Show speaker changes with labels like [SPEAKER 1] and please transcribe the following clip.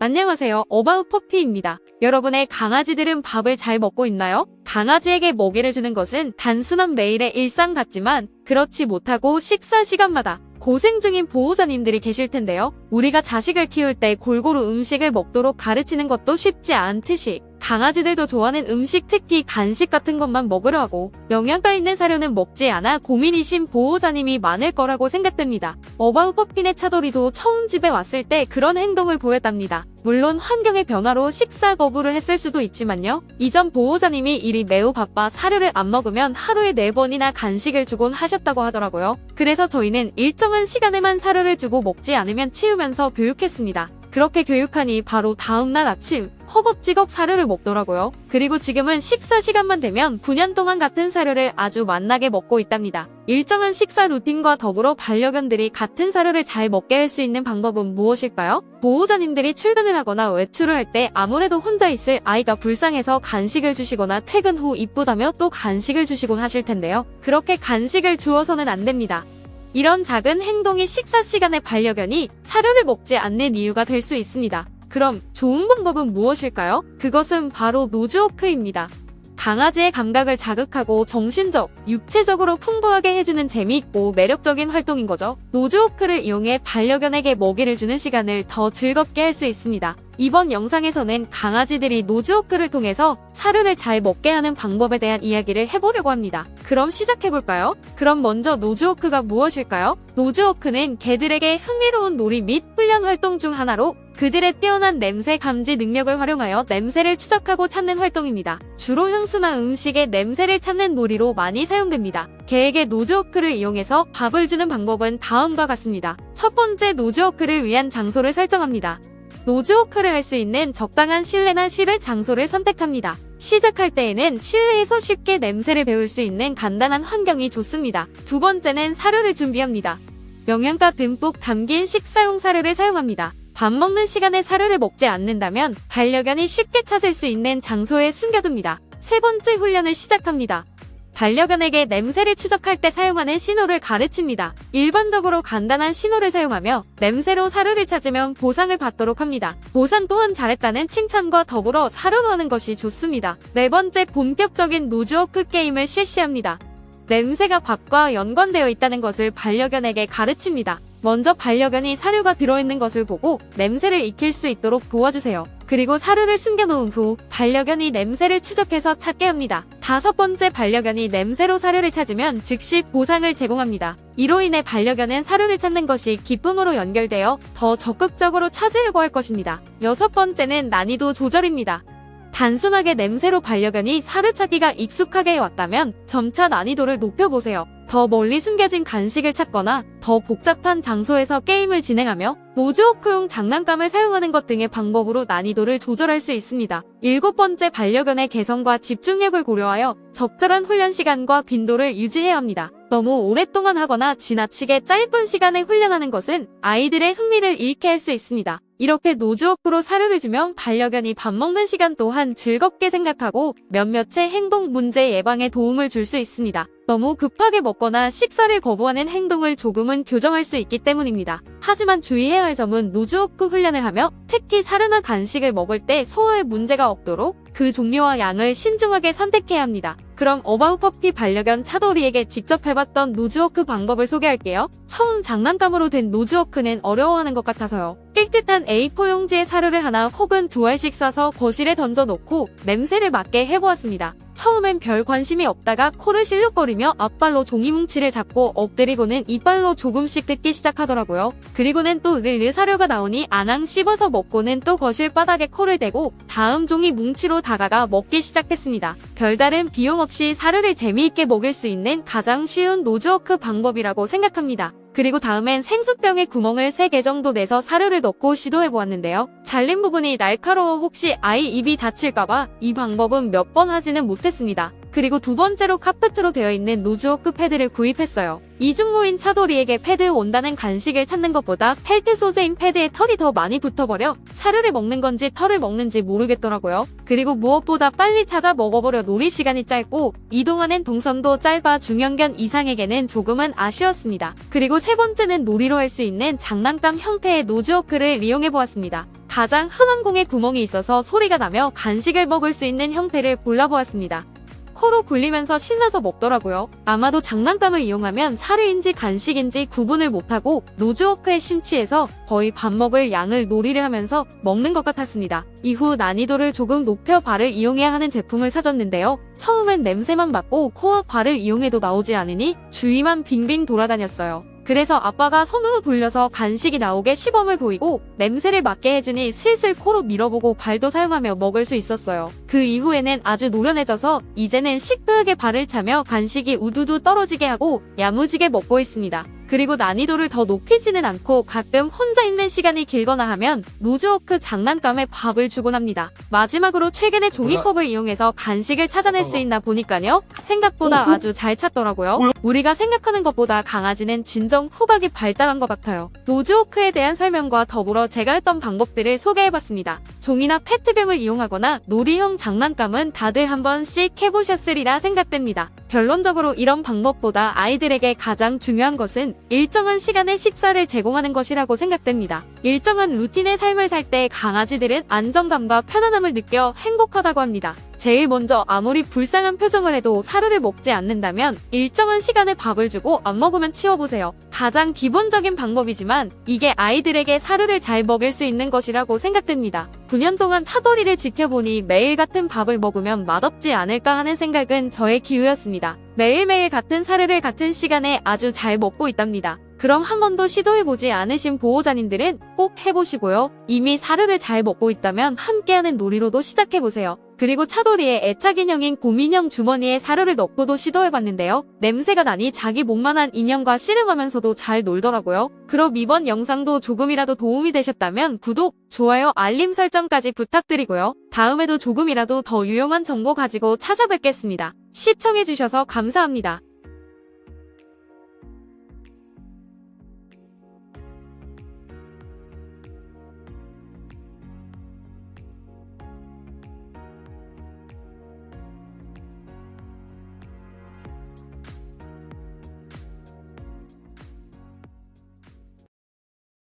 [SPEAKER 1] 안녕하세요. 어바웃 퍼피입니다. 여러분의 강아지들은 밥을 잘 먹고 있나요? 강아지에게 먹이를 주는 것은 단순한 매일의 일상 같지만 그렇지 못하고 식사 시간마다 고생 중인 보호자님들이 계실 텐데요. 우리가 자식을 키울 때 골고루 음식을 먹도록 가르치는 것도 쉽지 않듯이 강아지들도 좋아하는 음식, 특히 간식 같은 것만 먹으려 하고 영양가 있는 사료는 먹지 않아 고민이신 보호자님이 많을 거라고 생각됩니다. 어바웃 퍼피네 차돌이도 처음 집에 왔을 때 그런 행동을 보였답니다. 물론 환경의 변화로 식사 거부를 했을 수도 있지만요. 이전 보호자님이 일이 매우 바빠 사료를 안 먹으면 하루에 4번이나 간식을 주곤 하셨다고 하더라고요. 그래서 저희는 일정한 시간에만 사료를 주고 먹지 않으면 치우면서 교육했습니다. 그렇게 교육하니 바로 다음날 아침 허겁지겁 사료를 먹더라고요. 그리고 지금은 식사 시간만 되면 9년 동안 같은 사료를 아주 맛나게 먹고 있답니다. 일정한 식사 루틴과 더불어 반려견들이 같은 사료를 잘 먹게 할 수 있는 방법은 무엇일까요? 보호자님들이 출근을 하거나 외출을 할 때 아무래도 혼자 있을 아이가 불쌍해서 간식을 주시거나 퇴근 후 이쁘다며 또 간식을 주시곤 하실 텐데요. 그렇게 간식을 주어서는 안 됩니다. 이런 작은 행동이 식사 시간에 반려견이 사료를 먹지 않는 이유가 될 수 있습니다. 그럼 좋은 방법은 무엇일까요? 그것은 바로 노즈워크입니다. 강아지의 감각을 자극하고 정신적, 육체적으로 풍부하게 해주는 재미있고 매력적인 활동인 거죠. 노즈워크를 이용해 반려견에게 먹이를 주는 시간을 더 즐겁게 할 수 있습니다. 이번 영상에서는 강아지들이 노즈워크를 통해서 사료를 잘 먹게 하는 방법에 대한 이야기를 해보려고 합니다. 그럼 시작해볼까요? 그럼 먼저 노즈워크가 무엇일까요? 노즈워크는 개들에게 흥미로운 놀이 및 훈련 활동 중 하나로 그들의 뛰어난 냄새 감지 능력을 활용하여 냄새를 추적하고 찾는 활동입니다. 주로 향수나 음식의 냄새를 찾는 놀이로 많이 사용됩니다. 개에게 노즈워크를 이용해서 밥을 주는 방법은 다음과 같습니다. 첫 번째, 노즈워크를 위한 장소를 설정합니다. 노즈워크를 할 수 있는 적당한 실내나 실외 장소를 선택합니다. 시작할 때에는 실내에서 쉽게 냄새를 배울 수 있는 간단한 환경이 좋습니다. 두 번째는 사료를 준비합니다. 영양가 듬뿍 담긴 식사용 사료를 사용합니다. 밥 먹는 시간에 사료를 먹지 않는다면 반려견이 쉽게 찾을 수 있는 장소에 숨겨둡니다. 세 번째, 훈련을 시작합니다. 반려견에게 냄새를 추적할 때 사용하는 신호를 가르칩니다. 일반적으로 간단한 신호를 사용하며 냄새로 사료를 찾으면 보상을 받도록 합니다. 보상 또한 잘했다는 칭찬과 더불어 사료로 하는 것이 좋습니다. 네 번째, 본격적인 노즈워크 게임을 실시합니다. 냄새가 밥과 연관되어 있다는 것을 반려견에게 가르칩니다. 먼저 반려견이 사료가 들어있는 것을 보고 냄새를 익힐 수 있도록 도와주세요. 그리고 사료를 숨겨놓은 후 반려견이 냄새를 추적해서 찾게 합니다. 다섯 번째, 반려견이 냄새로 사료를 찾으면 즉시 보상을 제공합니다. 이로 인해 반려견은 사료를 찾는 것이 기쁨으로 연결되어 더 적극적으로 찾으려고 할 것입니다. 여섯 번째는 난이도 조절입니다. 단순하게 냄새로 반려견이 사료 찾기가 익숙하게 왔다면 점차 난이도를 높여보세요. 더 멀리 숨겨진 간식을 찾거나 더 복잡한 장소에서 게임을 진행하며 노즈워크용 장난감을 사용하는 것 등의 방법으로 난이도를 조절할 수 있습니다. 일곱 번째, 반려견의 개성과 집중력을 고려하여 적절한 훈련 시간과 빈도를 유지해야 합니다. 너무 오랫동안 하거나 지나치게 짧은 시간에 훈련하는 것은 아이들의 흥미를 잃게 할 수 있습니다. 이렇게 노즈워크로 사료를 주면 반려견이 밥 먹는 시간 또한 즐겁게 생각하고 몇몇의 행동 문제 예방에 도움을 줄 수 있습니다. 너무 급하게 먹거나 식사를 거부하는 행동을 조금은 교정할 수 있기 때문입니다. 하지만 주의해야 할 점은 노즈워크 훈련을 하며 특히 사료나 간식을 먹을 때 소화에 문제가 없도록 그 종류와 양을 신중하게 선택해야 합니다. 그럼 어바웃 퍼피 반려견 차돌이에게 직접 해봤던 노즈워크 방법을 소개할게요. 처음 장난감으로 된 노즈워크는 어려워하는 것 같아서요. 깨끗한 A4 용지에 사료를 하나 혹은 2알씩 싸서 거실에 던져놓고 냄새를 맡게 해보았습니다. 처음엔 별 관심이 없다가 코를 실룩거리며 앞발로 종이 뭉치를 잡고 엎드리고는 이빨로 조금씩 뜯기 시작하더라고요. 그리고는 또 르르 사료가 나오니 앙앙 씹어서 먹고는 또 거실 바닥에 코를 대고 다음 종이 뭉치로 다가가 먹기 시작했습니다. 별다른 비용 없이 사료를 재미있게 먹일 수 있는 가장 쉬운 노즈워크 방법이라고 생각합니다. 그리고 다음엔 생수병에 구멍을 3개 정도 내서 사료를 넣고 시도해보았는데요. 잘린 부분이 날카로워 혹시 아이 입이 다칠까봐 이 방법은 몇 번 하지는 못했습니다. 그리고 두 번째로 카페트로 되어 있는 노즈워크 패드를 구입했어요. 이중모인 차돌이에게 패드 원단은 간식을 찾는 것보다 펠트 소재인 패드에 털이 더 많이 붙어버려 사료를 먹는 건지 털을 먹는지 모르겠더라고요. 그리고 무엇보다 빨리 찾아 먹어버려 놀이 시간이 짧고 이동하는 동선도 짧아 중형견 이상에게는 조금은 아쉬웠습니다. 그리고 세 번째는 놀이로 할 수 있는 장난감 형태의 노즈워크를 이용해보았습니다. 가장 흔한 공에 구멍이 있어서 소리가 나며 간식을 먹을 수 있는 형태를 골라보았습니다. 코로 굴리면서 신나서 먹더라고요. 아마도 장난감을 이용하면 사료인지 간식인지 구분을 못하고 노즈워크에 심취해서 거의 밥 먹을 양을 놀이를 하면서 먹는 것 같았습니다. 이후 난이도를 조금 높여 발을 이용해야 하는 제품을 사줬는데요. 처음엔 냄새만 맡고 코와 발을 이용해도 나오지 않으니 주위만 빙빙 돌아다녔어요. 그래서 아빠가 손으로 돌려서 간식이 나오게 시범을 보이고 냄새를 맡게 해주니 슬슬 코로 밀어보고 발도 사용하며 먹을 수 있었어요. 그 이후에는 아주 노련해져서 이제는 시크하게 발을 차며 간식이 우두두 떨어지게 하고 야무지게 먹고 있습니다. 그리고 난이도를 더 높이지는 않고 가끔 혼자 있는 시간이 길거나 하면 노즈워크 장난감에 밥을 주곤 합니다. 마지막으로 최근에 종이컵을 이용해서 간식을 찾아낼 수 있나 보니까요. 생각보다 아주 잘 찾더라고요. 우리가 생각하는 것보다 강아지는 진정 후각이 발달한 것 같아요. 노즈워크에 대한 설명과 더불어 제가 했던 방법들을 소개해봤습니다. 종이나 페트병을 이용하거나 놀이형 장난감은 다들 한 번씩 해보셨으리라 생각됩니다. 결론적으로 이런 방법보다 아이들에게 가장 중요한 것은 일정한 시간에 식사를 제공하는 것이라고 생각됩니다. 일정한 루틴의 삶을 살 때 강아지들은 안정감과 편안함을 느껴 행복하다고 합니다. 제일 먼저 아무리 불쌍한 표정을 해도 사료를 먹지 않는다면 일정한 시간에 밥을 주고 안 먹으면 치워보세요. 가장 기본적인 방법이지만 이게 아이들에게 사료를 잘 먹일 수 있는 것이라고 생각됩니다. 9년 동안 차돌이를 지켜보니 매일 같은 밥을 먹으면 맛없지 않을까 하는 생각은 저의 기우였습니다. 매일매일 같은 사료를 같은 시간에 아주 잘 먹고 있답니다. 그럼 한 번도 시도해보지 않으신 보호자님들은 꼭 해보시고요. 이미 사료를 잘 먹고 있다면 함께하는 놀이로도 시작해보세요. 그리고 차돌이의 애착 인형인 곰인형 주머니에 사료를 넣고도 시도해봤는데요. 냄새가 나니 자기 몸만한 인형과 씨름하면서도 잘 놀더라고요. 그럼 이번 영상도 조금이라도 도움이 되셨다면 구독, 좋아요, 알림 설정까지 부탁드리고요. 다음에도 조금이라도 더 유용한 정보 가지고 찾아뵙겠습니다. 시청해주셔서 감사합니다.